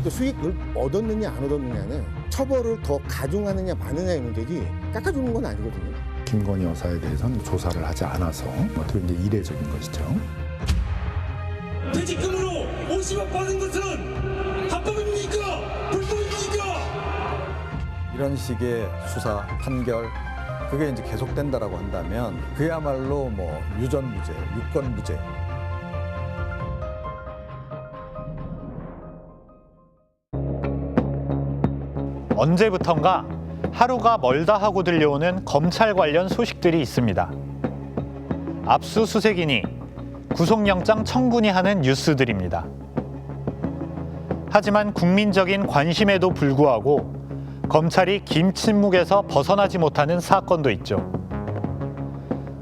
수익을 얻었느냐 안 얻었느냐는 처벌을 더 가중하느냐 마느냐의 문제지 깎아주는 건 아니거든요. 김건희 여사에 대해서는 조사를 하지 않아서 어떻게 이제 이례적인 것이죠. 퇴직금으로 50억 버는 것은 합법입니까? 불법입니까? 이런 식의 수사, 판결 그게 이제 계속된다라고 한다면 그야말로 뭐 유전무죄, 유권무죄. 언제부턴가 하루가 멀다 하고 들려오는 검찰 관련 소식들이 있습니다. 압수수색이니 구속영장 청구니 하는 뉴스들입니다. 하지만 국민적인 관심에도 불구하고 검찰이 김칫묵에서 벗어나지 못하는 사건도 있죠.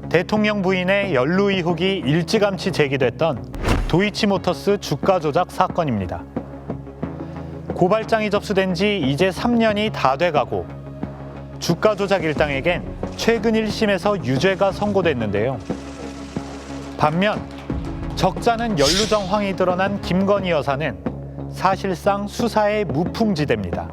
대통령 부인의 연루 의혹이 일찌감치 제기됐던 도이치모터스 주가 조작 사건입니다. 고발장이 접수된 지 이제 3년이 다 돼가고 주가 조작 일당에겐 최근 1심에서 유죄가 선고됐는데요. 반면 적잖은 연루 정황이 드러난 김건희 여사는 사실상 수사의 무풍지대입니다.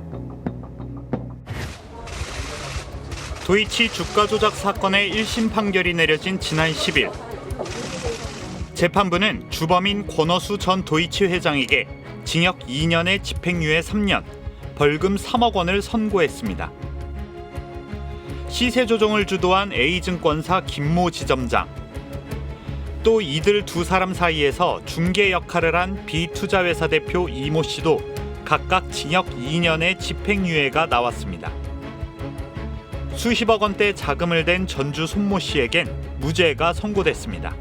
도이치 주가 조작 사건의 1심 판결이 내려진 지난 10일 재판부는 주범인 권오수 전 도이치 회장에게 징역 2년에 집행유예 3년, 벌금 3억 원을 선고했습니다. 시세 조종을 주도한 A증권사 김모 지점장, 또 이들 두 사람 사이에서 중개 역할을 한 B투자회사 대표 이모 씨도 각각 징역 2년의 집행유예가 나왔습니다. 수십억 원대 자금을 댄 전주 손모 씨에겐 무죄가 선고됐습니다.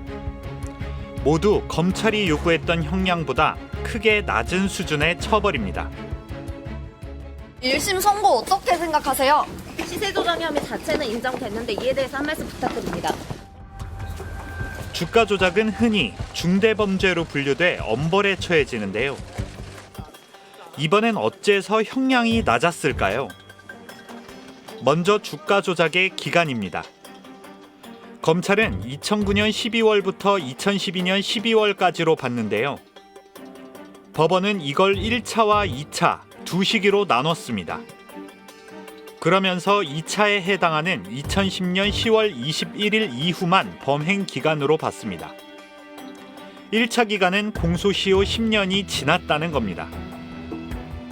모두 검찰이 요구했던 형량보다 크게 낮은 수준의 처벌입니다. 1심 선고 어떻게 생각하세요? 시세조정 혐의 자체는 인정됐는데 이에 대해서 한 말씀 부탁드립니다. 주가 조작은 흔히 중대범죄로 분류돼 엄벌에 처해지는데요. 이번엔 어째서 형량이 낮았을까요? 먼저 주가 조작의 기간입니다. 검찰은 2009년 12월부터 2012년 12월까지로 봤는데요. 법원은 이걸 1차와 2차 두 시기로 나눴습니다. 그러면서 2차에 해당하는 2010년 10월 21일 이후만 범행 기간으로 봤습니다. 1차 기간은 공소시효 10년이 지났다는 겁니다.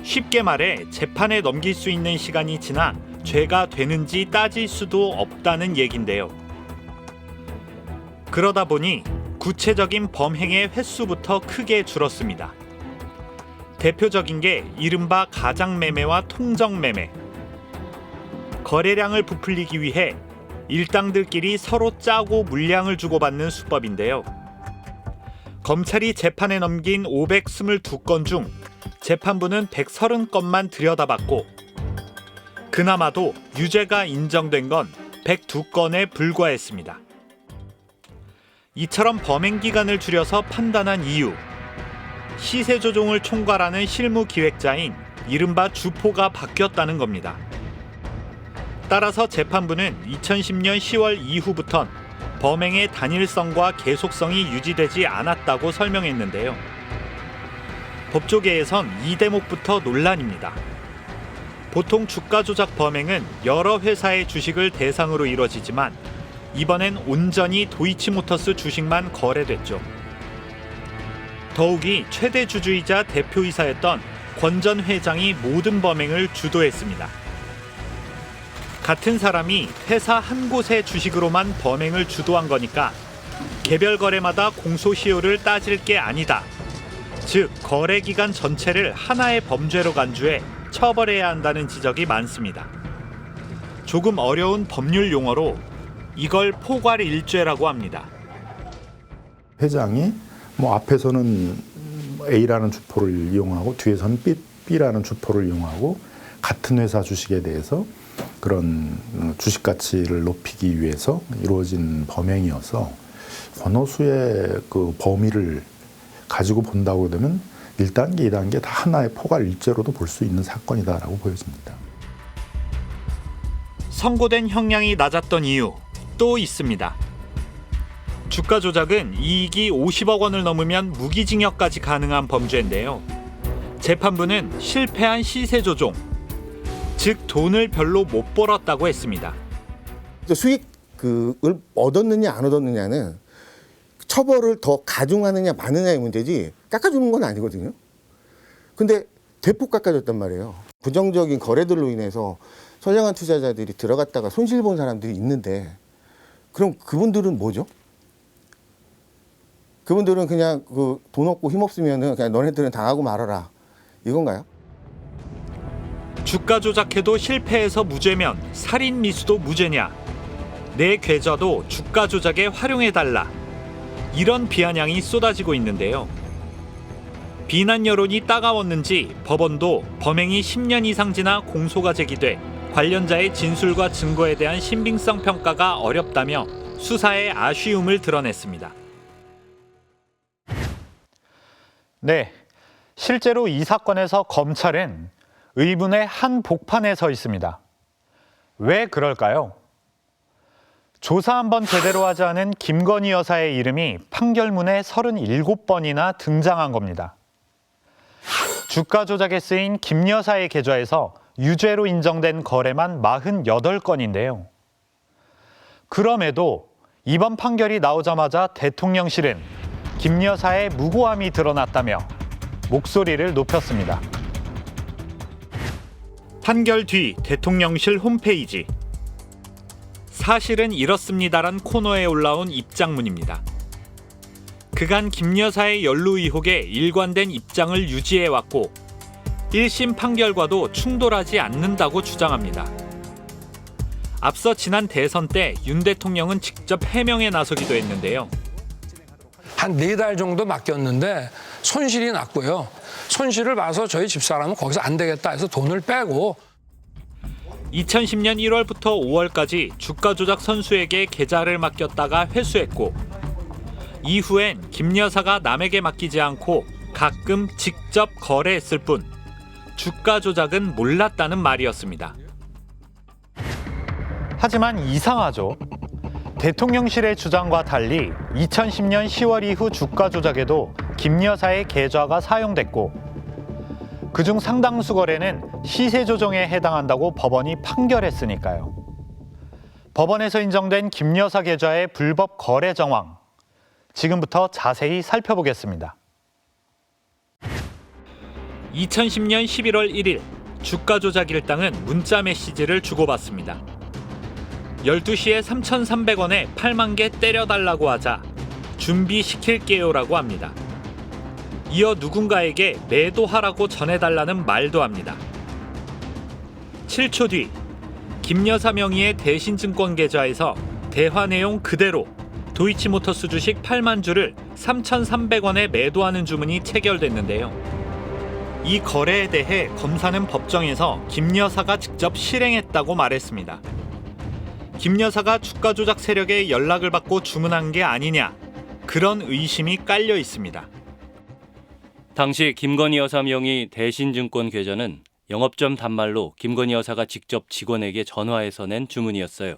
쉽게 말해 재판에 넘길 수 있는 시간이 지나 죄가 되는지 따질 수도 없다는 얘긴데요. 그러다 보니 구체적인 범행의 횟수부터 크게 줄었습니다. 대표적인 게 이른바 가장매매와 통정매매. 거래량을 부풀리기 위해 일당들끼리 서로 짜고 물량을 주고받는 수법인데요. 검찰이 재판에 넘긴 522건 중 재판부는 130건만 들여다봤고 그나마도 유죄가 인정된 건 102건에 불과했습니다. 이처럼 범행 기간을 줄여서 판단한 이유, 시세 조종을 총괄하는 실무 기획자인 이른바 주포가 바뀌었다는 겁니다. 따라서 재판부는 2010년 10월 이후부턴 범행의 단일성과 계속성이 유지되지 않았다고 설명했는데요. 법조계에선 이 대목부터 논란입니다. 보통 주가 조작 범행은 여러 회사의 주식을 대상으로 이뤄지지만 이번엔 온전히 도이치모터스 주식만 거래됐죠. 더욱이 최대 주주이자 대표이사였던 권 전 회장이 모든 범행을 주도했습니다. 같은 사람이 회사 한 곳의 주식으로만 범행을 주도한 거니까 개별 거래마다 공소시효를 따질 게 아니다. 즉 거래 기간 전체를 하나의 범죄로 간주해 처벌해야 한다는 지적이 많습니다. 조금 어려운 법률 용어로 이걸 포괄일죄라고 합니다. 회장이 뭐 앞에서는 A라는 주포를 이용하고 뒤에서는 B라는 주포를 이용하고 같은 회사 주식에 대해서 그런 주식 가치를 높이기 위해서 이루어진 범행이어서 권오수의 그 범위를 가지고 본다고 되면 1단계, 2단계 다 하나의 포괄일죄로도 볼 수 있는 사건이다라고 보여집니다. 선고된 형량이 낮았던 이유 또 있습니다. 주가 조작은 이익이 50억 원을 넘으면 무기징역까지 가능한 범죄인데요. 재판부는 실패한 시세 조종, 즉 돈을 별로 못 벌었다고 했습니다. 수익을 얻었느냐 안 얻었느냐는 처벌을 더 가중하느냐 마느냐의 문제지 깎아주는 건 아니거든요. 근데 대폭 깎아줬단 말이에요. 부정적인 거래들로 인해서 선량한 투자자들이 들어갔다가 손실 본 사람들이 있는데 그럼 그분들은 뭐죠? 그분들은 그냥 그 돈 없고 힘 없으면은 그냥 너네들은 당하고 말아라 이건가요? 주가 조작해도 실패해서 무죄면 살인 미수도 무죄냐? 내 계좌도 주가 조작에 활용해달라. 이런 비아냥이 쏟아지고 있는데요. 비난 여론이 따가웠는지 법원도 범행이 10년 이상 지나 공소가 제기돼 관련자의 진술과 증거에 대한 신빙성 평가가 어렵다며 수사에 아쉬움을 드러냈습니다. 네, 실제로 이 사건에서 검찰은 의문의 한복판에 서 있습니다. 왜 그럴까요? 조사 한번 제대로 하지 않은 김건희 여사의 이름이 판결문에 37번이나 등장한 겁니다. 주가 조작에 쓰인 김 여사의 계좌에서 유죄로 인정된 거래만 48건인데요. 그럼에도 이번 판결이 나오자마자 대통령실은 김 여사의 무고함이 드러났다며 목소리를 높였습니다. 판결 뒤 대통령실 홈페이지. 사실은 이렇습니다란 코너에 올라온 입장문입니다. 그간 김 여사의 연루 의혹에 일관된 입장을 유지해왔고 1심 판결과도 충돌하지 않는다고 주장합니다. 앞서 지난 대선 때 윤 대통령은 직접 해명에 나서기도 했는데요. 한 4달 정도 맡겼는데 손실이 났고요. 손실을 봐서 저희 집사람은 거기서 안 되겠다 해서 돈을 빼고 2010년 1월부터 5월까지 주가 조작 선수에게 계좌를 맡겼다가 회수했고 이후엔 김 여사가 남에게 맡기지 않고 가끔 직접 거래했을 뿐 주가 조작은 몰랐다는 말이었습니다. 하지만 이상하죠. 대통령실의 주장과 달리 2010년 10월 이후 주가 조작에도 김 여사의 계좌가 사용됐고 그중 상당수 거래는 시세 조정에 해당한다고 법원이 판결했으니까요. 법원에서 인정된 김 여사 계좌의 불법 거래 정황, 지금부터 자세히 살펴보겠습니다. 2010년 11월 1일 주가 조작 일당은 문자 메시지를 주고받습니다. 12시에 3,300원에 8만 개 때려달라고 하자 준비시킬게요라고 합니다. 이어 누군가에게 매도하라고 전해달라는 말도 합니다. 7초 뒤 김 여사 명의의 대신증권 계좌에서 대화 내용 그대로 도이치모터스 주식 8만 주를 3,300원에 매도하는 주문이 체결됐는데요. 이 거래에 대해 검사는 법정에서 김 여사가 직접 실행했다고 말했습니다. 김 여사가 주가 조작 세력의 연락을 받고 주문한 게 아니냐, 그런 의심이 깔려 있습니다. 당시 김건희 여사 명의 대신증권 계좌는 영업점 단말로 김건희 여사가 직접 직원에게 전화해서 낸 주문이었어요.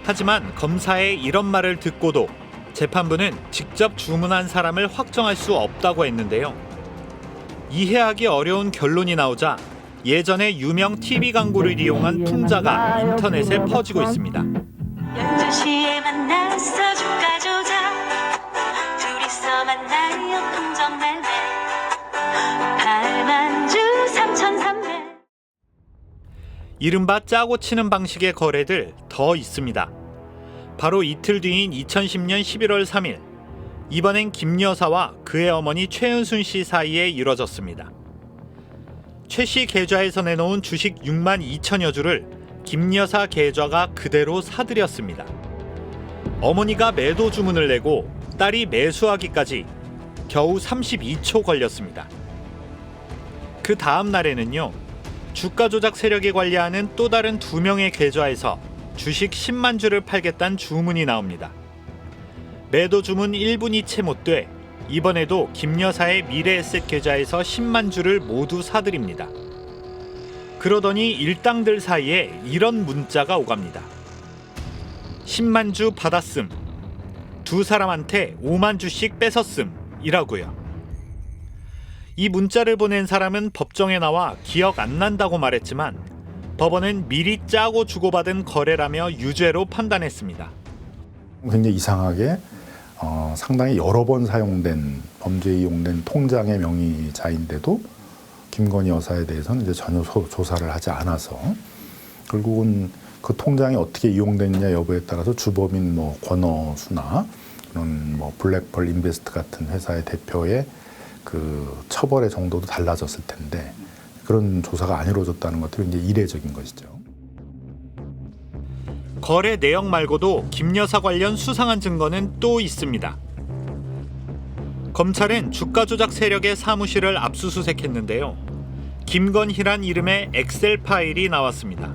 하지만 검사의 이런 말을 듣고도 재판부는 직접 주문한 사람을 확정할 수 없다고 했는데요. 이해하기 어려운 결론이 나오자 예전에 유명 TV 광고를 이용한 풍자가 인터넷에 퍼지고 있습니다. 12시에 만났어 주가 조작 둘이서 만나요 긍정 날매 8만 주 3,300 이른바 짜고 치는 방식의 거래들 더 있습니다. 바로 이틀 뒤인 2010년 11월 3일 이번엔 김 여사와 그의 어머니 최은순 씨 사이에 이뤄졌습니다. 최 씨 계좌에서 내놓은 주식 6만 2천여 주를 김 여사 계좌가 그대로 사들였습니다. 어머니가 매도 주문을 내고 딸이 매수하기까지 겨우 32초 걸렸습니다. 그 다음 날에는요, 주가 조작 세력이 관리하는 또 다른 2명의 계좌에서 주식 10만 주를 팔겠다는 주문이 나옵니다. 매도 주문 1분이 채 못 돼 이번에도 김 여사의 미래에셋 계좌에서 10만 주를 모두 사들입니다. 그러더니 일당들 사이에 이런 문자가 오갑니다. 10만 주 받았음. 두 사람한테 5만 주씩 뺏었음. 이라고요. 이 문자를 보낸 사람은 법정에 나와 기억 안 난다고 말했지만 법원은 미리 짜고 주고받은 거래라며 유죄로 판단했습니다. 굉장히 이상하게 상당히 여러 번 사용된 범죄에 이용된 통장의 명의자인데도 김건희 여사에 대해서는 이제 전혀 조사를 하지 않아서 결국은 그 통장이 어떻게 이용됐냐 여부에 따라서 주범인 뭐 권어수나 그런 뭐 블랙펄 인베스트 같은 회사의 대표의 그 처벌의 정도도 달라졌을 텐데 그런 조사가 안 이루어졌다는 것들은 이제 이례적인 것이죠. 거래 내역 말고도 김 여사 관련 수상한 증거는 또 있습니다. 검찰은 주가 조작 세력의 사무실을 압수수색했는데요. 김건희란 이름의 엑셀 파일이 나왔습니다.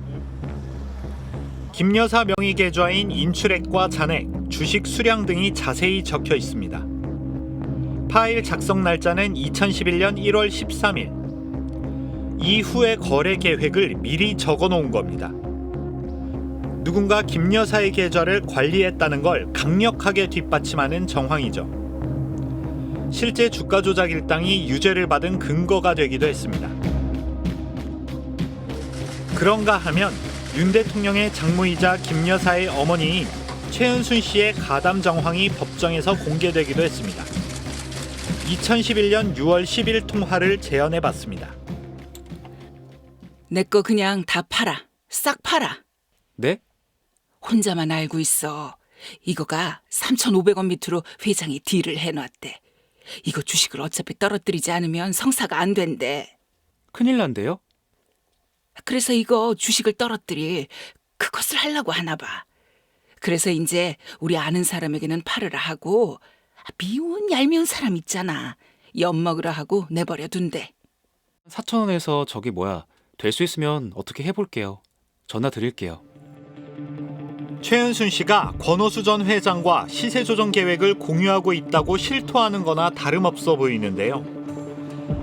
김 여사 명의 계좌인 인출액과 잔액, 주식 수량 등이 자세히 적혀 있습니다. 파일 작성 날짜는 2011년 1월 13일. 이후의 거래 계획을 미리 적어놓은 겁니다. 누군가 김 여사의 계좌를 관리했다는 걸 강력하게 뒷받침하는 정황이죠. 실제 주가 조작 일당이 유죄를 받은 근거가 되기도 했습니다. 그런가 하면 윤 대통령의 장모이자 김 여사의 어머니인 최은순 씨의 가담 정황이 법정에서 공개되기도 했습니다. 2011년 6월 10일 통화를 재현해봤습니다. 내 거 그냥 다 팔아. 싹 팔아. 네? 혼자만 알고 있어. 이거가 3,500원 밑으로 회장이 딜을 해놨대. 이거 주식을 어차피 떨어뜨리지 않으면 성사가 안 된대. 큰일 난대요? 그래서 이거 주식을 떨어뜨릴 그것을 하려고 하나 봐. 그래서 이제 우리 아는 사람에게는 팔으라 하고 미운 얄미운 사람 있잖아. 엿먹으라 하고 내버려 둔대. 4,000원에서 저기 뭐야 될 수 있으면 어떻게 해볼게요. 전화 드릴게요. 최은순 씨가 권오수 전 회장과 시세 조정 계획을 공유하고 있다고 실토하는 거나 다름없어 보이는데요.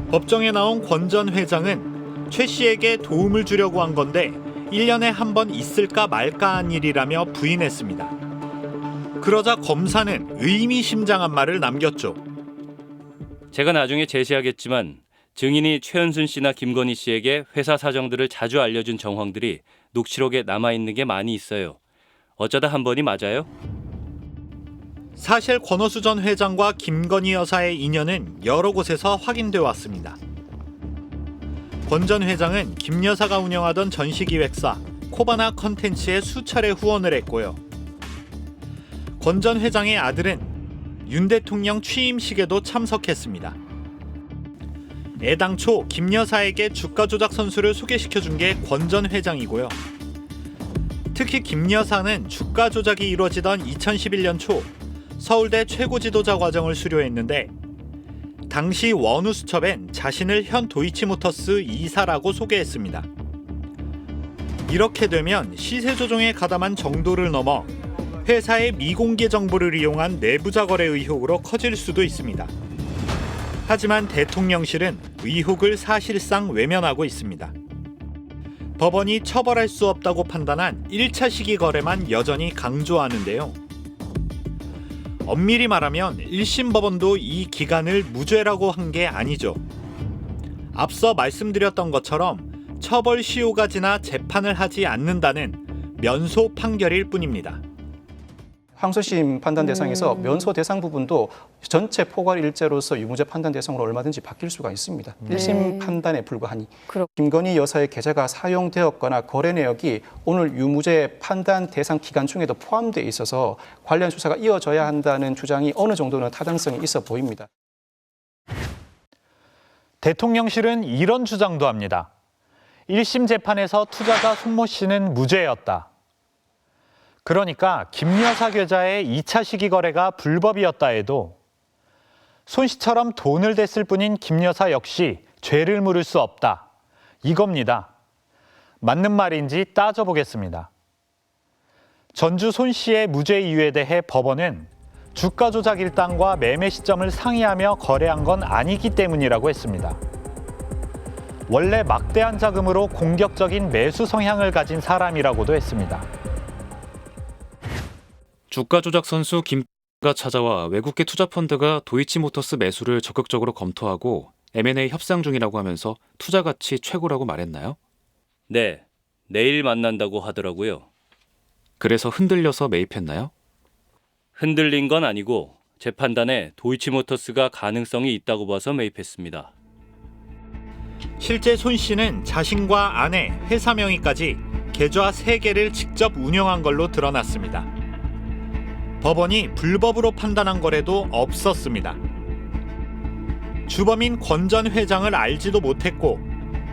법정에 나온 권 전 회장은 최 씨에게 도움을 주려고 한 건데 1년에 한 번 있을까 말까 한 일이라며 부인했습니다. 그러자 검사는 의미심장한 말을 남겼죠. 제가 나중에 제시하겠지만 증인이 최은순 씨나 김건희 씨에게 회사 사정들을 자주 알려준 정황들이 녹취록에 남아있는 게 많이 있어요. 어쩌다 한 번이 맞아요? 사실 권오수 전 회장과 김건희 여사의 인연은 여러 곳에서 확인돼 왔습니다. 권 전 회장은 김 여사가 운영하던 전시기획사 코바나 컨텐츠에 수차례 후원을 했고요. 권 전 회장의 아들은 윤 대통령 취임식에도 참석했습니다. 애당초 김 여사에게 주가 조작 선수를 소개시켜준 게 권 전 회장이고요. 특히 김 여사는 주가 조작이 이루어지던 2011년 초 서울대 최고 지도자 과정을 수료했는데 당시 원우수첩엔 자신을 현 도이치모터스 이사라고 소개했습니다. 이렇게 되면 시세 조정에 가담한 정도를 넘어 회사의 미공개 정보를 이용한 내부자 거래 의혹으로 커질 수도 있습니다. 하지만 대통령실은 의혹을 사실상 외면하고 있습니다. 법원이 처벌할 수 없다고 판단한 1차 시기 거래만 여전히 강조하는데요. 엄밀히 말하면 1심 법원도 이 기간을 무죄라고 한 게 아니죠. 앞서 말씀드렸던 것처럼 처벌 시효가 지나 재판을 하지 않는다는 면소 판결일 뿐입니다. 항소심 판단 대상에서 면소 대상 부분도 전체 포괄 일죄로서 유무죄 판단 대상으로 얼마든지 바뀔 수가 있습니다. 1심 판단에 불과하니. 김건희 여사의 계좌가 사용되었거나 거래 내역이 오늘 유무죄 판단 대상 기간 중에도 포함되어 있어서 관련 수사가 이어져야 한다는 주장이 어느 정도는 타당성이 있어 보입니다. 대통령실은 이런 주장도 합니다. 1심 재판에서 투자자 손모 씨는 무죄였다. 그러니까 김 여사 계좌의 2차 시기 거래가 불법이었다 해도 손 씨처럼 돈을 댔을 뿐인 김 여사 역시 죄를 물을 수 없다. 이겁니다. 맞는 말인지 따져보겠습니다. 전주 손 씨의 무죄 이유에 대해 법원은 주가 조작 일당과 매매 시점을 상의하며 거래한 건 아니기 때문이라고 했습니다. 원래 막대한 자금으로 공격적인 매수 성향을 가진 사람이라고도 했습니다. 주가 조작 선수 김가 찾아와 외국계 투자 펀드가 도이치모터스 매수를 적극적으로 검토하고 M&A 협상 중이라고 하면서 투자 가치 최고라고 말했나요? 네, 내일 만난다고 하더라고요. 그래서 흔들려서 매입했나요? 흔들린 건 아니고 제 판단에 도이치모터스가 가능성이 있다고 봐서 매입했습니다. 실제 손 씨는 자신과 아내, 회사 명의까지 계좌 3개를 직접 운영한 걸로 드러났습니다. 법원이 불법으로 판단한 거래도 없었습니다. 주범인 권 전 회장을 알지도 못했고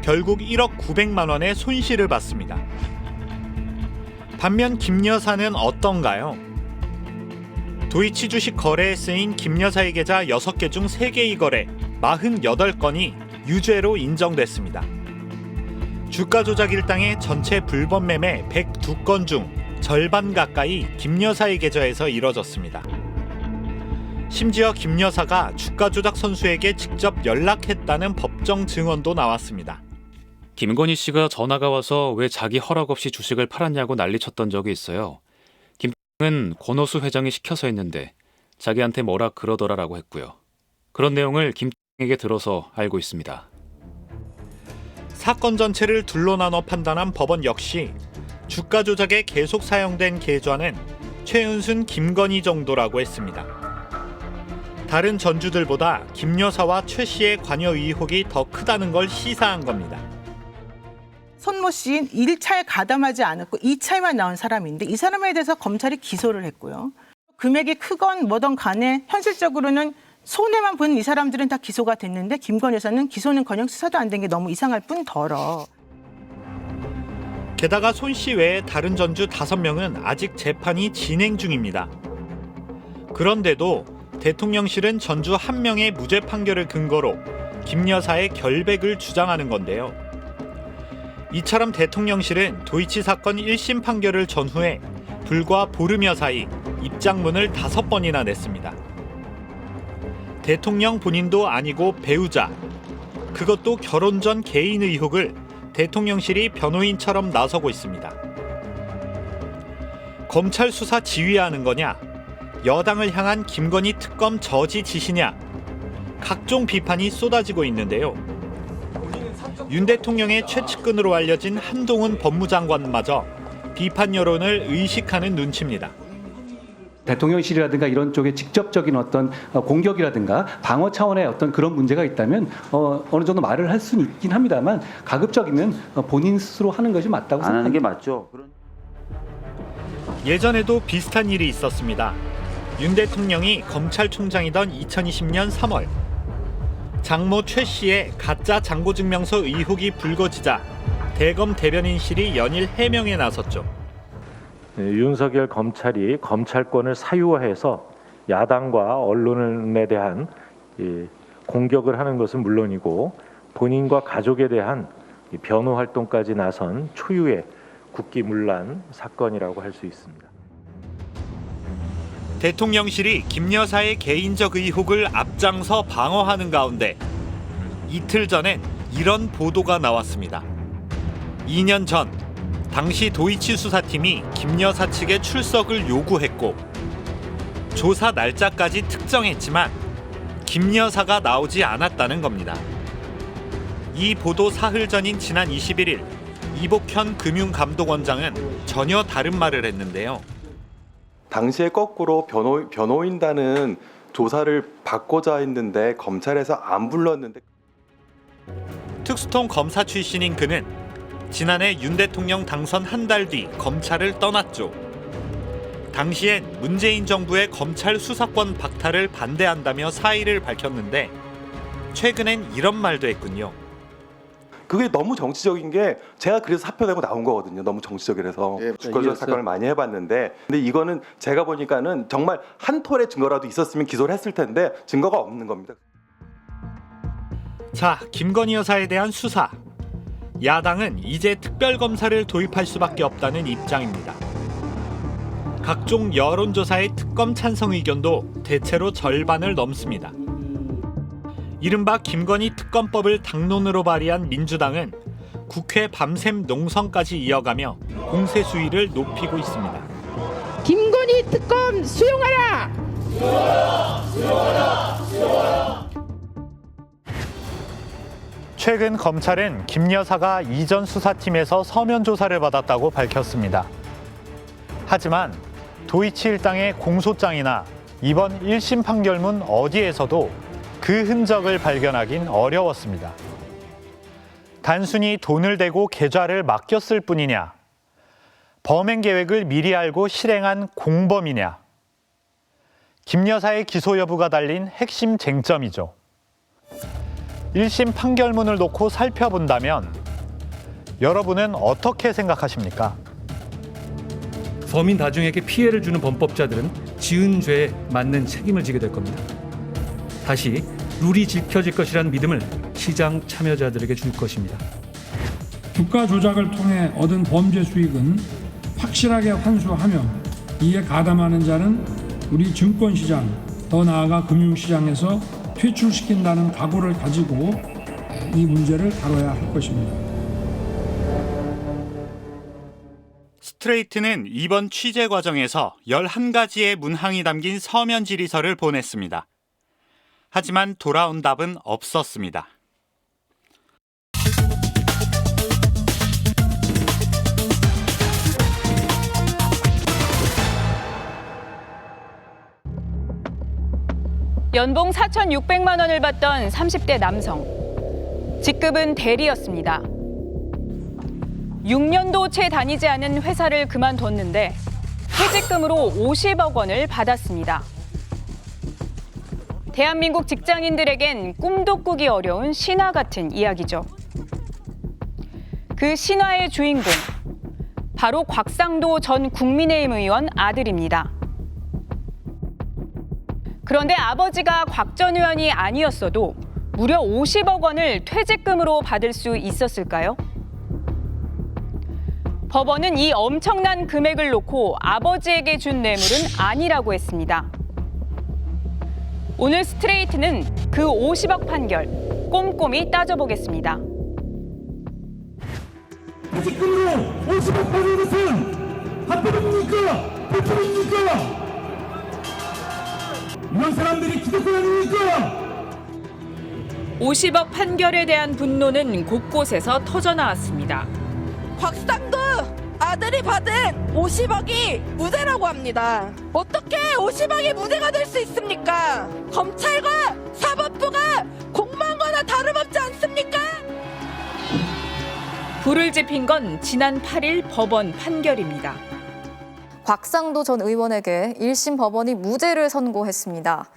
결국 1억 900만 원의 손실을 봤습니다. 반면 김 여사는 어떤가요? 도이치 주식 거래에 쓰인 김 여사의 계좌 6개 중 3개의 거래 48건이 유죄로 인정됐습니다. 주가 조작 일당의 전체 불법 매매 102건 중 절반 가까이 김 여사의 계좌에서 이뤄졌습니다. 심지어 김 여사가 주가 조작 선수에게 직접 연락했다는 법정 증언도 나왔습니다. 김건희 씨가 전화가 와서 왜 자기 허락 없이 주식을 팔았냐고 난리쳤던 적이 있어요. 김은 권오수 회장이 시켜서 했는데 자기한테 뭐라 그러더라라고 했고요. 그런 내용을 김에게 들어서 알고 있습니다. 사건 전체를 둘로 나눠 판단한 법원 역시 주가 조작에 계속 사용된 계좌는 최은순, 김건희 정도라고 했습니다. 다른 전주들보다 김 여사와 최 씨의 관여 의혹이 더 크다는 걸 시사한 겁니다. 손모 씨는 1차에 가담하지 않았고 2차에만 나온 사람인데 이 사람에 대해서 검찰이 기소를 했고요. 금액이 크건 뭐든 간에 현실적으로는 손해만 보는 이 사람들은 다 기소가 됐는데 김건희 여사는 기소는커녕 수사도 안 된 게 너무 이상할 뿐더러. 게다가 손 씨 외에 다른 전주 5명은 아직 재판이 진행 중입니다. 그런데도 대통령실은 전주 1명의 무죄 판결을 근거로 김 여사의 결백을 주장하는 건데요. 이처럼 대통령실은 도이치 사건 1심 판결을 전후해 불과 보름여 사이 입장문을 5번이나 냈습니다. 대통령 본인도 아니고 배우자, 그것도 결혼 전 개인 의혹을 대통령실이 변호인처럼 나서고 있습니다. 검찰 수사 지휘하는 거냐? 여당을 향한 김건희 특검 저지 짓이냐? 각종 비판이 쏟아지고 있는데요. 윤 대통령의 최측근으로 알려진 한동훈 법무장관마저 비판 여론을 의식하는 눈치입니다. 대통령실이라든가 이런 쪽에 직접적인 어떤 공격이라든가 방어 차원의 어떤 그런 문제가 있다면 어느 정도 말을 할 수는 있긴 합니다만 가급적이면 본인 스스로 하는 것이 맞다고 생각합니다. 안 하는 게 맞죠. 예전에도 비슷한 일이 있었습니다. 윤 대통령이 검찰총장이던 2020년 3월 장모 최 씨의 가짜 잔고증명서 의혹이 불거지자 대검 대변인실이 연일 해명에 나섰죠. 윤석열 검찰이 검찰권을 사유화해서 야당과 언론에 대한 공격을 하는 것은 물론이고 본인과 가족에 대한 변호 활동까지 나선 초유의 국기문란 사건이라고 할 수 있습니다. 대통령실이 김 여사의 개인적 의혹을 앞장서 방어하는 가운데 이틀 전엔 이런 보도가 나왔습니다. 2년 전 당시 도이치 수사팀이 김 여사 측의 출석을 요구했고 조사 날짜까지 특정했지만 김 여사가 나오지 않았다는 겁니다. 이 보도 사흘 전인 지난 21일 이복현 금융감독원장은 전혀 다른 말을 했는데요. 당시에 거꾸로 변호인단은 조사를 받고자 했는데 검찰에서 안 불렀는데 특수통 검사 출신인 그는 지난해 윤 대통령 당선 한 달 뒤 검찰을 떠났죠. 당시엔 문재인 정부의 검찰 수사권 박탈을 반대한다며 사의를 밝혔는데 최근엔 이런 말도 했군요. 그게 너무 정치적인 게 제가 그래서 사표 내고 나온 거거든요. 너무 정치적이라서 주가 조작 사건을 많이 해봤는데 근데 이거는 제가 보니까는 정말 한 톨의 증거라도 있었으면 기소를 했을 텐데 증거가 없는 겁니다. 자, 김건희 여사에 대한 수사. 야당은 이제 특별검사를 도입할 수밖에 없다는 입장입니다. 각종 여론조사의 특검 찬성 의견도 대체로 절반을 넘습니다. 이른바 김건희 특검법을 당론으로 발의한 민주당은 국회 밤샘 농성까지 이어가며 공세 수위를 높이고 있습니다. 김건희 특검 수용하라! 수용하라! 수용하라! 수용하라! 최근 검찰은 김 여사가 이전 수사팀에서 서면 조사를 받았다고 밝혔습니다. 하지만 도이치 일당의 공소장이나 이번 1심 판결문 어디에서도 그 흔적을 발견하긴 어려웠습니다. 단순히 돈을 대고 계좌를 맡겼을 뿐이냐? 범행 계획을 미리 알고 실행한 공범이냐? 김 여사의 기소 여부가 달린 핵심 쟁점이죠. 1심 판결문을 놓고 살펴본다면 여러분은 어떻게 생각하십니까? 서민 다중에게 피해를 주는 범법자들은 지은 죄에 맞는 책임을 지게 될 겁니다. 다시 룰이 지켜질 것이라는 믿음을 시장 참여자들에게 줄 것입니다. 주가 조작을 통해 얻은 범죄 수익은 확실하게 환수하며 이에 가담하는 자는 우리 증권시장, 더 나아가 금융시장에서 퇴출시킨다는 각오를 가지고 이 문제를 다뤄야 할 것입니다. 스트레이트는 이번 취재 과정에서 11가지의 문항이 담긴 서면 질의서를 보냈습니다. 하지만 돌아온 답은 없었습니다. 연봉 4,600만 원을 받던 30대 남성. 직급은 대리였습니다. 6년도 채 다니지 않은 회사를 그만뒀는데 퇴직금으로 50억 원을 받았습니다. 대한민국 직장인들에겐 꿈도 꾸기 어려운 신화 같은 이야기죠. 그 신화의 주인공, 바로 곽상도 전 국민의힘 의원 아들입니다. 그런데 아버지가 곽 전 의원이 아니었어도 무려 50억 원을 퇴직금으로 받을 수 있었을까요? 법원은 이 엄청난 금액을 놓고 아버지에게 준 뇌물은 아니라고 했습니다. 오늘 스트레이트는 그 50억 판결 꼼꼼히 따져보겠습니다. 퇴직금으로 50억 받은 것은 합법입니까? 불법입니까? 이런 사람들이 기득권 아닙니까? 50억 판결에 대한 분노는 곳곳에서 터져나왔습니다. 곽상도 아들이 받은 50억이 무죄라고 합니다. 어떻게 50억이 무죄가 될 수 있습니까? 검찰과 사법부가 공무원 거나 다름없지 않습니까? 불을 지핀 건 지난 8일 법원 판결입니다. 곽상도 전 의원에게 1심 법원이 무죄를 선고했습니다.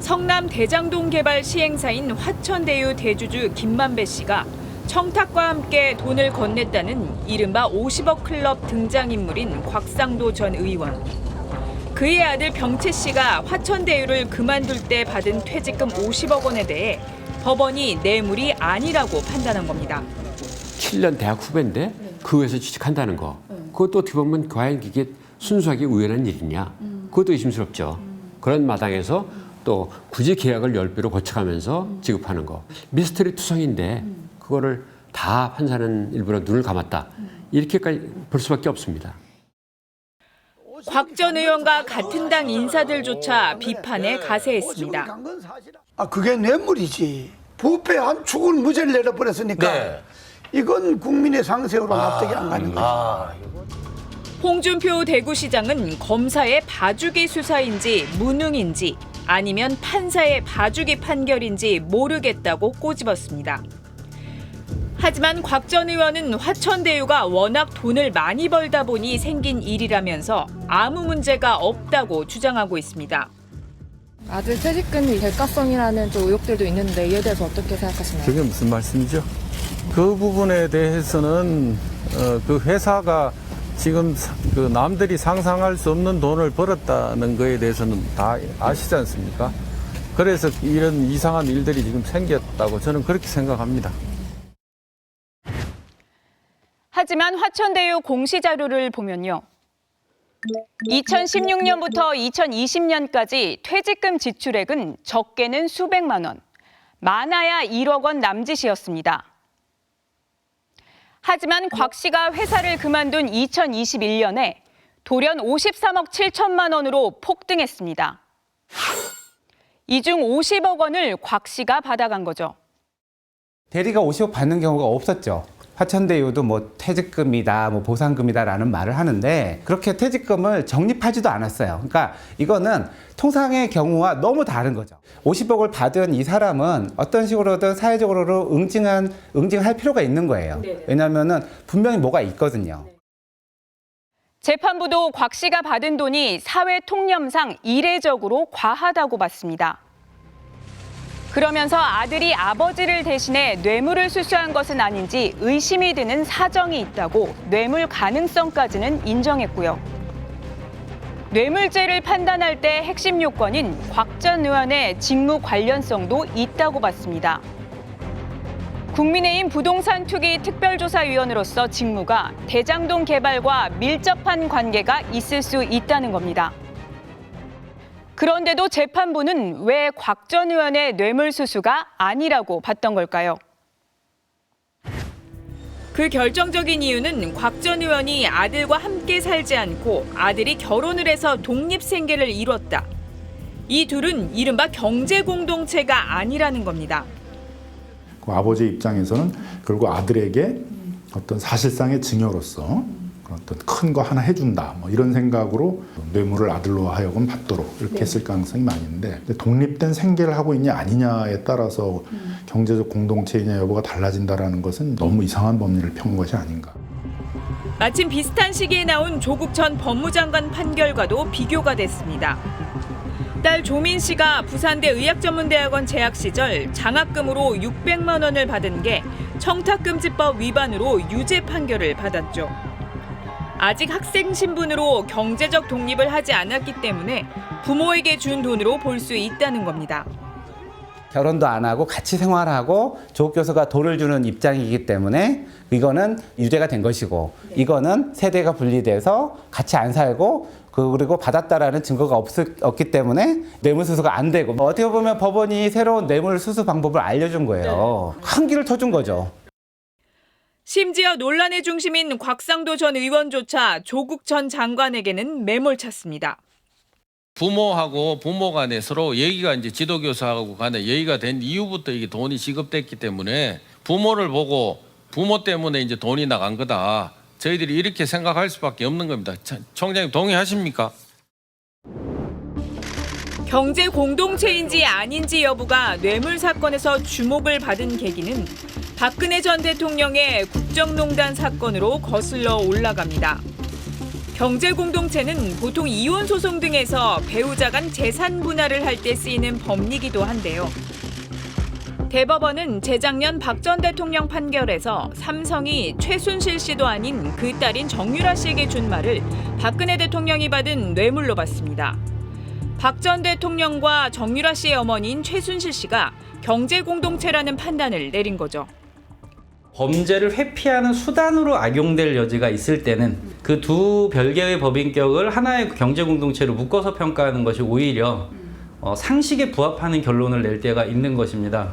성남 대장동 개발 시행사인 화천대유 대주주 김만배 씨가 청탁과 함께 돈을 건넸다는 이른바 50억 클럽 등장인물인 곽상도 전 의원. 그의 아들 병채 씨가 화천대유를 그만둘 때 받은 퇴직금 50억 원에 대해 법원이 뇌물이 아니라고 판단한 겁니다. 7년 대학 후배인데 그 회사 취직한다는 거. 그것도 어떻게 보면 과연 이게 순수하게 우연한 일이냐. 그것도 의심스럽죠. 그런 마당에서 또 굳이 계약을 10배로 거쳐가면서 지급하는 거. 미스터리 투성인데 그거를 다 판사는 일부러 눈을 감았다. 이렇게까지 볼 수밖에 없습니다. 곽 전 의원과 같은 당 인사들조차 비판에 가세했습니다. 그게 뇌물이지. 부패 한 축을 무죄를 내려버렸으니까 이건 국민의 상식으로 납득이 안 가는 거죠. 홍준표 대구시장은 검사의 봐주기 수사인지 무능인지 아니면 판사의 봐주기 판결인지 모르겠다고 꼬집었습니다. 하지만 곽 전 의원은 화천대유가 워낙 돈을 많이 벌다 보니 생긴 일이라면서 아무 문제가 없다고 주장하고 있습니다. 아들 퇴직금이 대가성이라는 또 의혹들도 있는데 이에 대해서 어떻게 생각하시나요? 그게 무슨 말씀이죠? 그 부분에 대해서는 그 회사가 지금 그 남들이 상상할 수 없는 돈을 벌었다는 거에 대해서는 다 아시지 않습니까? 그래서 이런 이상한 일들이 지금 생겼다고 저는 그렇게 생각합니다. 하지만 화천대유 공시자료를 보면요. 2016년부터 2020년까지 퇴직금 지출액은 적게는 수백만 원, 많아야 1억 원 남짓이었습니다. 하지만 곽 씨가 회사를 그만둔 2021년에 돌연 53억 7천만 원으로 폭등했습니다. 이 중 50억 원을 곽 씨가 받아간 거죠. 대리가 50억 받는 경우가 없었죠. 화천대유도 뭐 퇴직금이다, 뭐 보상금이다라는 말을 하는데 그렇게 퇴직금을 적립하지도 않았어요. 그러니까 이거는 통상의 경우와 너무 다른 거죠. 50억을 받은 이 사람은 어떤 식으로든 사회적으로 응징할 필요가 있는 거예요. 왜냐하면은 분명히 뭐가 있거든요. 재판부도 곽 씨가 받은 돈이 사회 통념상 이례적으로 과하다고 봤습니다. 그러면서 아들이 아버지를 대신해 뇌물을 수수한 것은 아닌지 의심이 드는 사정이 있다고 뇌물 가능성까지는 인정했고요. 뇌물죄를 판단할 때 핵심 요건인 곽 전 의원의 직무 관련성도 있다고 봤습니다. 국민의힘 부동산 투기 특별조사위원으로서 직무가 대장동 개발과 밀접한 관계가 있을 수 있다는 겁니다. 그런데도 재판부는 왜 곽 전 의원의 뇌물수수가 아니라고 봤던 걸까요? 그 결정적인 이유는 곽 전 의원이 아들과 함께 살지 않고 아들이 결혼을 해서 독립생계를 이뤘다. 이 둘은 이른바 경제공동체가 아니라는 겁니다. 그 아버지 입장에서는 결국 아들에게 어떤 사실상의 증여로서 어떤 큰 거 하나 해준다 뭐 이런 생각으로 뇌물을 아들로 하여금 받도록 이렇게 했을 가능성이 많이 있는데 독립된 생계를 하고 있냐 아니냐에 따라서 경제적 공동체이냐 여부가 달라진다라는 것은 너무 이상한 법리를 펴온 것이 아닌가. 마침 비슷한 시기에 나온 조국 전 법무장관 판결과도 비교가 됐습니다. 딸 조민 씨가 부산대 의학전문대학원 재학 시절 장학금으로 600만 원을 받은 게 청탁금지법 위반으로 유죄 판결을 받았죠. 아직 학생 신분으로 경제적 독립을 하지 않았기 때문에 부모에게 준 돈으로 볼 수 있다는 겁니다. 결혼도 안 하고 같이 생활하고 조국 교수가 돈을 주는 입장이기 때문에 이거는 유죄가 된 것이고 이거는 세대가 분리돼서 같이 안 살고 그리고 받았다라는 증거가 없기 때문에 뇌물수수가 안 되고 어떻게 보면 법원이 새로운 뇌물수수 방법을 알려준 거예요. 한기를 터준 거죠. 심지어 논란의 중심인 곽상도 전 의원조차 조국 전 장관에게는 매몰찼습니다. 부모하고 부모 간에 서로 얘기가 이제 지도교사하고 간에 얘기가 된 이후부터 이게 돈이 지급됐기 때문에 부모를 보고 부모 때문에 이제 돈이 나간 거다. 저희들이 이렇게 생각할 수밖에 없는 겁니다. 총장님 동의하십니까? 경제 공동체인지 아닌지 여부가 뇌물 사건에서 주목을 받은 계기는 박근혜 전 대통령의 국정농단 사건으로 거슬러 올라갑니다. 경제 공동체는 보통 이혼 소송 등에서 배우자 간 재산 분할을 할 때 쓰이는 법리기도 한데요. 대법원은 재작년 박 전 대통령 판결에서 삼성이 최순실 씨도 아닌 그 딸인 정유라 씨에게 준 말을 박근혜 대통령이 받은 뇌물로 봤습니다. 박 전 대통령과 정유라 씨의 어머니인 최순실 씨가 경제 공동체라는 판단을 내린 거죠. 범죄를 회피하는 수단으로 악용될 여지가 있을 때는 그 두 별개의 법인격을 하나의 경제 공동체로 묶어서 평가하는 것이 오히려 상식에 부합하는 결론을 낼 때가 있는 것입니다.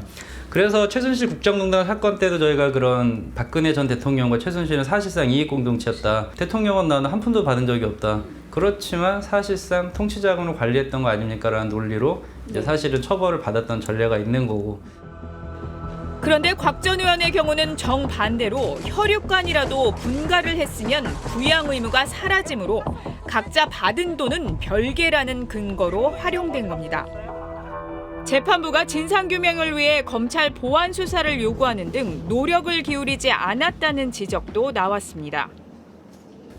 그래서 최순실 국정농단 사건 때도 저희가 그런 박근혜 전 대통령과 최순실은 사실상 이익공동체였다. 대통령은 나는 한 푼도 받은 적이 없다. 그렇지만 사실상 통치자금을 관리했던 거 아닙니까? 라는 논리로 이제 사실은 처벌을 받았던 전례가 있는 거고. 그런데 곽 전 의원의 경우는 정반대로 혈육관이라도 분가를 했으면 부양 의무가 사라지므로 각자 받은 돈은 별개라는 근거로 활용된 겁니다. 재판부가 진상규명을 위해 검찰 보완 수사를 요구하는 등 노력을 기울이지 않았다는 지적도 나왔습니다.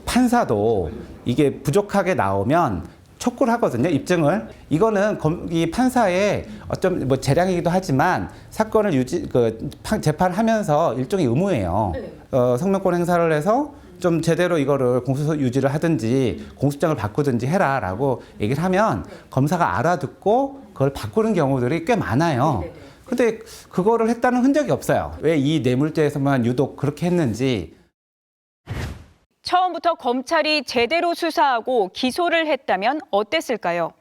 판사도 이게 부족하게 나오면 촉구를 하거든요, 입증을. 이거는 이 판사의 어떤 뭐 재량이기도 하지만 사건을 재판하면서 일종의 의무예요. 성명권 행사를 해서 좀 제대로 이거를 공소 유지를 하든지 공소장을 바꾸든지 해라라고 얘기를 하면 검사가 알아듣고 그걸 바꾸는 경우들이 꽤 많아요. 근데 그거를 했다는 흔적이 없어요. 왜 이 뇌물죄에서만 유독 그렇게 했는지. 처음부터 검찰이 제대로 수사하고 기소를 했다면 어땠을까요?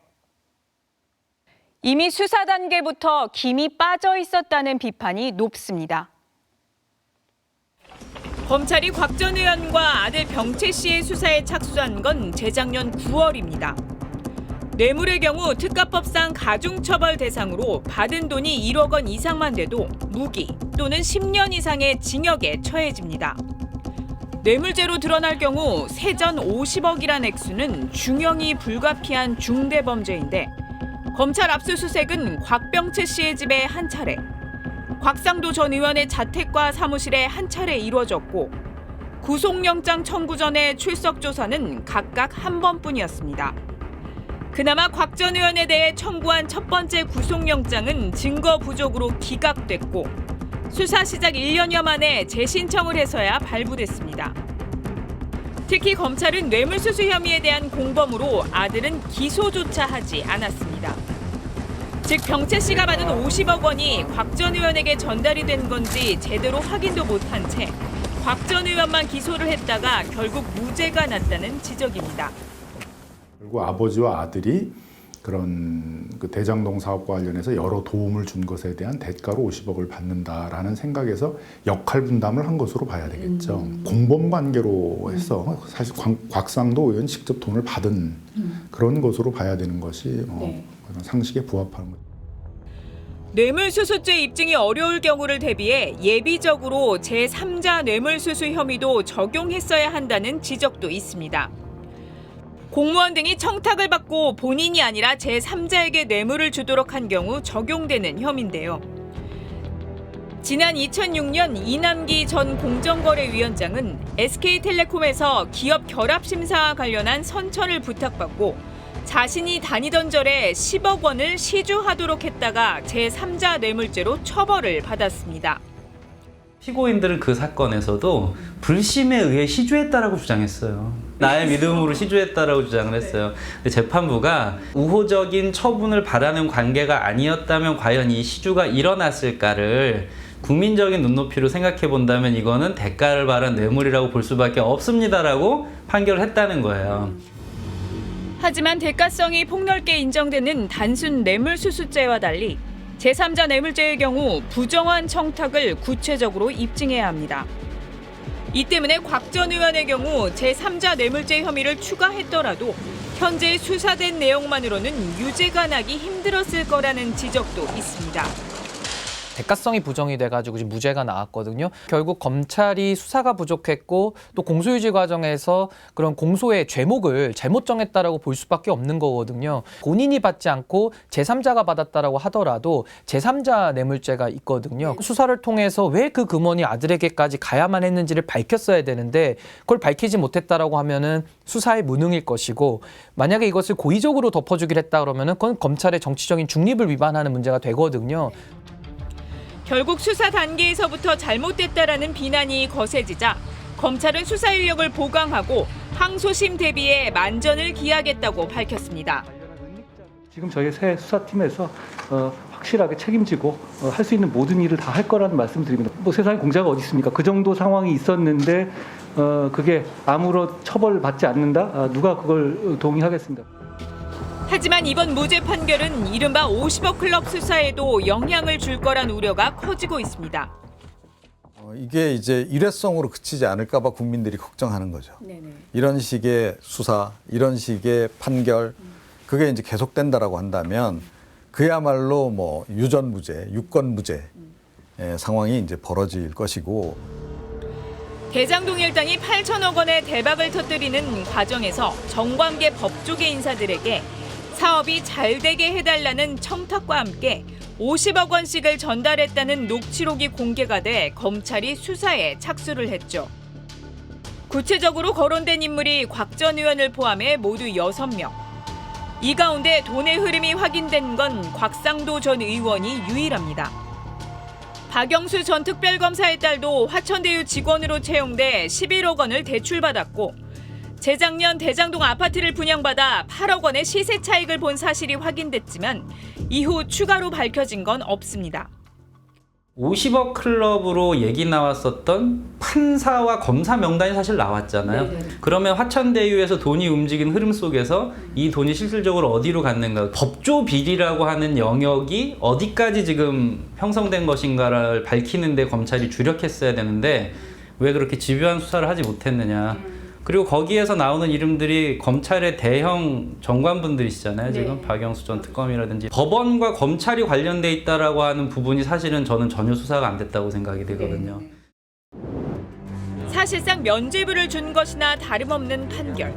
이미 수사 단계부터 김이 빠져 있었다는 비판이 높습니다. 검찰이 곽 전 의원과 아들 병채 씨의 수사에 착수한 건 재작년 9월입니다. 뇌물의 경우 특가법상 가중처벌 대상으로 받은 돈이 1억 원 이상만 돼도 무기 또는 10년 이상의 징역에 처해집니다. 뇌물죄로 드러날 경우 세전 50억이란 액수는 중형이 불가피한 중대범죄인데 검찰 압수수색은 곽병채 씨의 집에 한 차례, 곽상도 전 의원의 자택과 사무실에 한 차례 이루어졌고 구속영장 청구 전에 출석 조사는 각각 한 번뿐이었습니다. 그나마 곽 전 의원에 대해 청구한 첫 번째 구속영장은 증거 부족으로 기각됐고 수사 시작 1년여 만에 재신청을 해서야 발부됐습니다. 특히 검찰은 뇌물수수 혐의에 대한 공범으로 아들은 기소조차 하지 않았습니다. 즉 병채 씨가 받은 50억 원이 곽 전 의원에게 전달이 된 건지 제대로 확인도 못한 채 곽 전 의원만 기소를 했다가 결국 무죄가 났다는 지적입니다. 그리고 아버지와 아들이 그런 그 대장동 사업과 관련해서 여러 도움을 준 것에 대한 대가로 50억을 받는다라는 생각에서 역할 분담을 한 것으로 봐야 되겠죠. 공범 관계로 해서 사실 곽상도 의원이 직접 돈을 받은 그런 것으로 봐야 되는 것이 상식에 부합하는 거죠. 뇌물수수죄 입증이 어려울 경우를 대비해 예비적으로 제3자 뇌물수수 혐의도 적용했어야 한다는 지적도 있습니다. 공무원 등이 청탁을 받고 본인이 아니라 제3자에게 뇌물을 주도록 한 경우 적용되는 혐의인데요. 지난 2006년 이남기 전 공정거래위원장은 SK텔레콤에서 기업 결합 심사와 관련한 선처를 부탁받고 자신이 다니던 절에 10억 원을 시주하도록 했다가 제3자 뇌물죄로 처벌을 받았습니다. 피고인들은 그 사건에서도 불심에 의해 시주했다라고 주장했어요. 나의 믿음으로 시주했다라고 주장을 했어요. 근데 재판부가 우호적인 처분을 바라는 관계가 아니었다면 과연 이 시주가 일어났을까를 국민적인 눈높이로 생각해 본다면 이거는 대가를 바란 뇌물이라고 볼 수밖에 없습니다라고 판결을 했다는 거예요. 하지만 대가성이 폭넓게 인정되는 단순 뇌물수수죄와 달리 제3자 뇌물죄의 경우 부정한 청탁을 구체적으로 입증해야 합니다. 이 때문에 곽 전 의원의 경우 제3자 뇌물죄 혐의를 추가했더라도 현재 수사된 내용만으로는 유죄가 나기 힘들었을 거라는 지적도 있습니다. 대가성이 부정이 돼가지고 지금 무죄가 나왔거든요. 결국 검찰이 수사가 부족했고 또 공소유지 과정에서 그런 공소의 죄목을 잘못 정했다라고 볼 수밖에 없는 거거든요. 본인이 받지 않고 제3자가 받았다라고 하더라도 제3자 뇌물죄가 있거든요. 수사를 통해서 왜 그 금원이 아들에게까지 가야만 했는지를 밝혔어야 되는데 그걸 밝히지 못했다라고 하면은 수사의 무능일 것이고 만약에 이것을 고의적으로 덮어주기로 했다 그러면은 그건 검찰의 정치적인 중립을 위반하는 문제가 되거든요. 결국 수사 단계에서부터 잘못됐다라는 비난이 거세지자 검찰은 수사 인력을 보강하고 항소심 대비에 만전을 기하겠다고 밝혔습니다. 지금 저희 새 수사팀에서 확실하게 책임지고 할 수 있는 모든 일을 다 할 거라는 말씀드립니다. 뭐 세상에 공자가 어디 있습니까? 그 정도 상황이 있었는데 그게 아무런 처벌받지 않는다? 누가 그걸 동의하겠습니다. 하지만 이번 무죄 판결은 이른바 50억 클럽 수사에도 영향을 줄 거란 우려가 커지고 있습니다. 이게 이제 일회성으로 그치지 않을까 봐 국민들이 걱정하는 거죠. 네네. 이런 식의 수사, 이런 식의 판결, 그게 이제 계속된다라고 한다면 그야말로 뭐 유전무죄, 유권무죄 상황이 이제 벌어질 것이고. 대장동 일당이 8천억 원의 대박을 터뜨리는 과정에서 정관계 법조계 인사들에게 사업이 잘 되게 해달라는 청탁과 함께 50억 원씩을 전달했다는 녹취록이 공개가 돼 검찰이 수사에 착수를 했죠. 구체적으로 거론된 인물이 곽 전 의원을 포함해 모두 6명. 이 가운데 돈의 흐름이 확인된 건 곽상도 전 의원이 유일합니다. 박영수 전 특별검사의 딸도 화천대유 직원으로 채용돼 11억 원을 대출받았고 재작년 대장동 아파트를 분양받아 8억 원의 시세 차익을 본 사실이 확인됐지만 이후 추가로 밝혀진 건 없습니다. 50억 클럽으로 얘기 나왔었던 판사와 검사 명단이 사실 나왔잖아요. 네네. 그러면 화천대유에서 돈이 움직인 흐름 속에서 이 돈이 실질적으로 어디로 갔는가, 법조 비리라고 하는 영역이 어디까지 지금 형성된 것인가를 밝히는데 검찰이 주력했어야 되는데 왜 그렇게 집요한 수사를 하지 못했느냐. 그리고 거기에서 나오는 이름들이 검찰의 대형 정관분들이시잖아요. 지금 박영수 전 특검이라든지 법원과 검찰이 관련돼 있다라고 하는 부분이 사실은 저는 전혀 수사가 안 됐다고 생각이 되거든요. 사실상 면죄부를 준 것이나 다름없는 판결.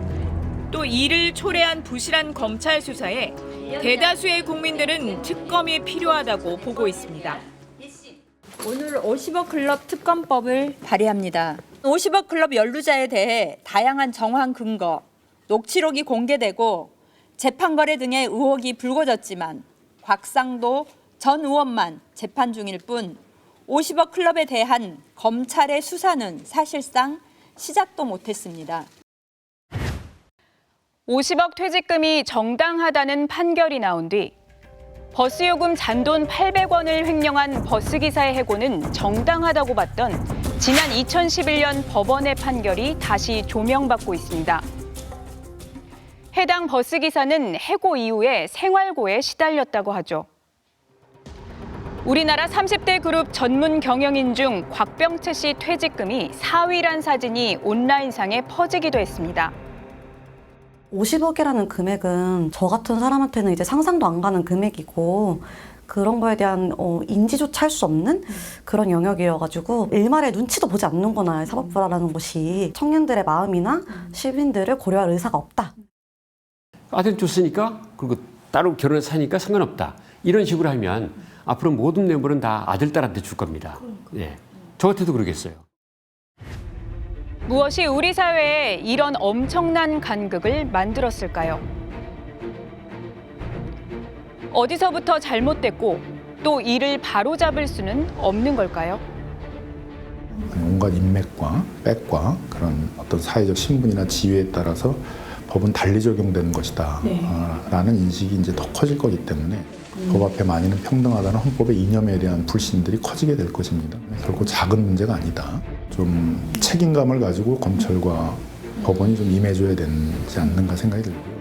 또 이를 초래한 부실한 검찰 수사에 대다수의 국민들은 특검이 필요하다고 보고 있습니다. 오늘 50억 클럽 특검법을 발의합니다. 50억 클럽 연루자에 대해 다양한 정황 근거, 녹취록이 공개되고 재판 거래 등의 의혹이 불거졌지만 곽상도 전 의원만 재판 중일 뿐 50억 클럽에 대한 검찰의 수사는 사실상 시작도 못했습니다. 50억 퇴직금이 정당하다는 판결이 나온 뒤 버스요금 잔돈 800원을 횡령한 버스기사의 해고는 정당하다고 봤던 지난 2011년 법원의 판결이 다시 조명받고 있습니다. 해당 버스기사는 해고 이후에 생활고에 시달렸다고 하죠. 우리나라 30대 그룹 전문 경영인 중 곽병채 씨 퇴직금이 4위란 사진이 온라인상에 퍼지기도 했습니다. 50억이라는 금액은 저 같은 사람한테는 이제 상상도 안 가는 금액이고 그런 거에 대한 인지조차 할 수 없는 그런 영역이어가지고 일말의 눈치도 보지 않는구나 사법부라는 곳이 청년들의 마음이나 시민들을 고려할 의사가 없다. 아들 줬으니까 그리고 따로 결혼해서 사니까 상관없다. 이런 식으로 하면 앞으로 모든 뇌물은 다 아들 딸한테 줄 겁니다. 예, 저 같아도 그러겠어요. 무엇이 우리 사회에 이런 엄청난 간극을 만들었을까요? 어디서부터 잘못됐고 또 이를 바로잡을 수는 없는 걸까요? 온갖 인맥과 백과 그런 어떤 사회적 신분이나 지위에 따라서 법은 달리 적용되는 것이다 라는 인식이 이제 더 커질 거기 때문에 법 앞에 만인은 평등하다는 헌법의 이념에 대한 불신들이 커지게 될 것입니다. 결코 작은 문제가 아니다. 좀 책임감을 가지고 검찰과 법원이 좀 임해줘야 되지 않는가 생각이 들고요.